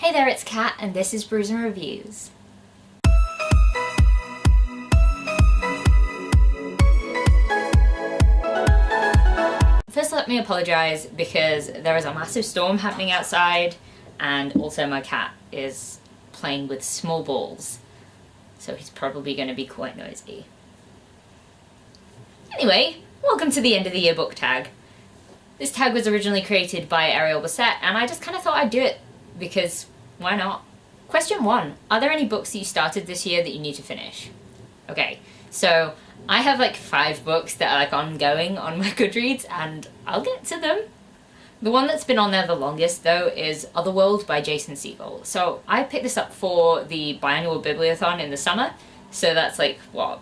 Hey there, it's Kat, and this is Brews and Reviews. First, let me apologise because there is a massive storm happening outside, and also my cat is playing with small balls, so he's probably going to be quite noisy. Anyway, welcome to the end of the year book tag. This tag was originally created by Ariel Bassett, and I just kind of thought I'd do it because why not? Question 1. Are there any books that you started this year that you need to finish? Okay, so I have like 5 books that are like ongoing on my Goodreads, and I'll get to them. The one that's been on there the longest though is Otherworld by Jason Segel. So I picked this up for the biannual bibliothon in the summer, so that's like what,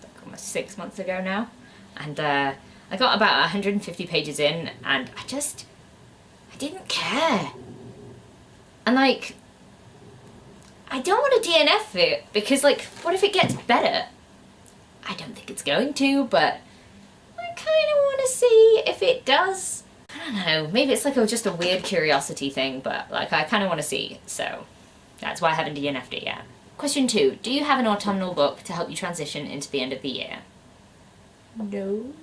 like almost 6 months ago now, and I got about 150 pages in and I didn't care. And like, I don't want to DNF it because like, what if it gets better? I don't think it's going to, but I kind of want to see if it does. I don't know, maybe it's like just a weird curiosity thing, but like I kind of want to see, so that's why I haven't DNF'd it yet. Question 2, do you have an autumnal book to help you transition into the end of the year? No.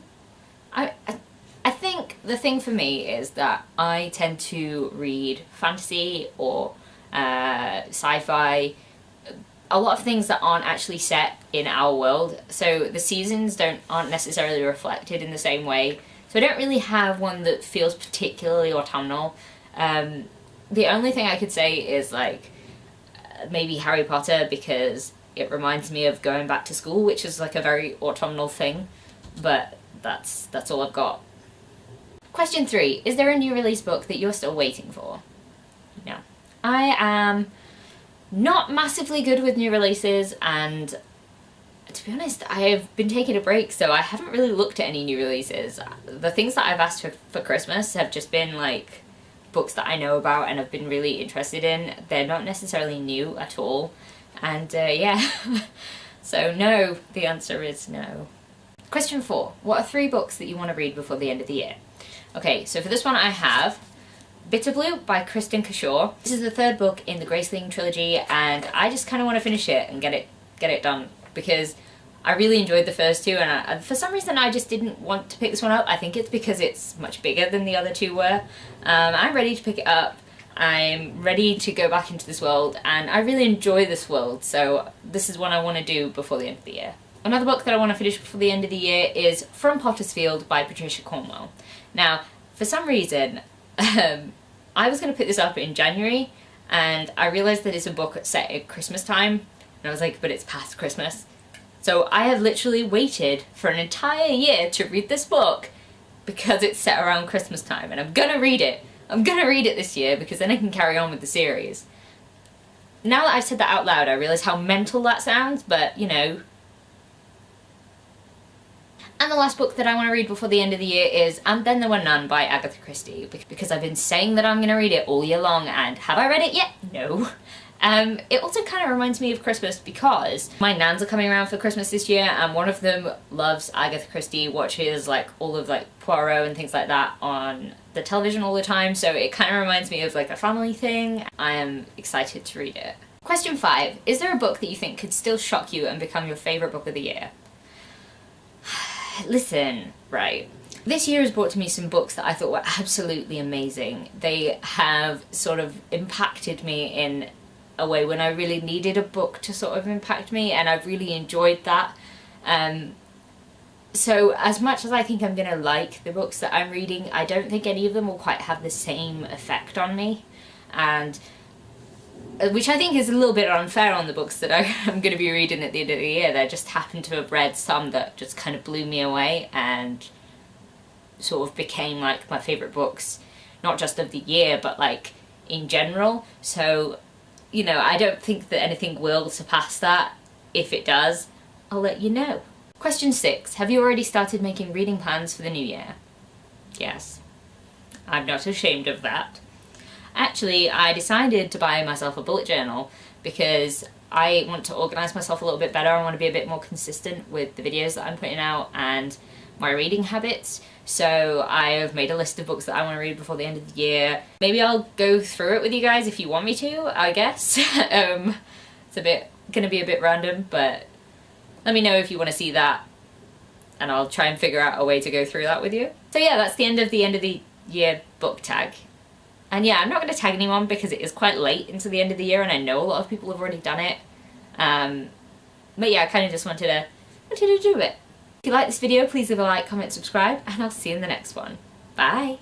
I think the thing for me is that I tend to read fantasy or sci-fi, a lot of things that aren't actually set in our world, so the seasons aren't necessarily reflected in the same way, so I don't really have one that feels particularly autumnal. The only thing I could say is like maybe Harry Potter, because it reminds me of going back to school, which is like a very autumnal thing, but that's all I've got. Question 3, is there a new release book that you're still waiting for? No. I am not massively good with new releases, and to be honest, I have been taking a break, so I haven't really looked at any new releases. The things that I've asked for Christmas have just been like books that I know about and have been really interested in. They're not necessarily new at all, and yeah. So no, the answer is no. Question 4, what are 3 books that you want to read before the end of the year? Okay, so for this one I have Bitterblue by Kristin Cashore. This is the 3rd book in the Graceling trilogy, and I just kind of want to finish it and get it done, because I really enjoyed the first 2, and for some reason I just didn't want to pick this one up. I think it's because it's much bigger than the other 2 were. I'm ready to pick it up. I'm ready to go back into this world, and I really enjoy this world, so this is what I want to do before the end of the year. Another book that I want to finish before the end of the year is From Potter's Field by Patricia Cornwell. Now, for some reason, I was going to pick this up in January, and I realised that it's a book set at Christmas time, and I was like, but it's past Christmas. So I have literally waited for an entire year to read this book because it's set around Christmas time, and I'm gonna read it. I'm gonna read it this year because then I can carry on with the series. Now that I've said that out loud, I realise how mental that sounds, but you know. And the last book that I want to read before the end of the year is And Then There Were None by Agatha Christie, because I've been saying that I'm going to read it all year long, and have I read it yet? No. It also kind of reminds me of Christmas because my nans are coming around for Christmas this year, and one of them loves Agatha Christie, watches like all of like Poirot and things like that on the television all the time, so it kind of reminds me of like a family thing. I am excited to read it. Question 5, is there a book that you think could still shock you and become your favourite book of the year? Listen, right. This year has brought to me some books that I thought were absolutely amazing. They have sort of impacted me in a way when I really needed a book to sort of impact me, and I've really enjoyed that. So as much as I think I'm going to like the books that I'm reading, I don't think any of them will quite have the same effect on me, and which I think is a little bit unfair on the books that I'm going to be reading at the end of the year. I just happen to have read some that just kind of blew me away and sort of became like my favourite books, not just of the year, but like in general. So, you know, I don't think that anything will surpass that. If it does, I'll let you know. Question 6, have you already started making reading plans for the new year? Yes. I'm not ashamed of that. Actually, I decided to buy myself a bullet journal because I want to organise myself a little bit better. I want to be a bit more consistent with the videos that I'm putting out and my reading habits. So I have made a list of books that I want to read before the end of the year. Maybe I'll go through it with you guys if you want me to, I guess. It's gonna be a bit random, but let me know if you want to see that, and I'll try and figure out a way to go through that with you. So yeah, that's the end of the year book tag. And yeah, I'm not going to tag anyone because it is quite late into the end of the year and I know a lot of people have already done it. But yeah, I kind of just wanted to do it. If you like this video, please leave a like, comment, subscribe, and I'll see you in the next one. Bye!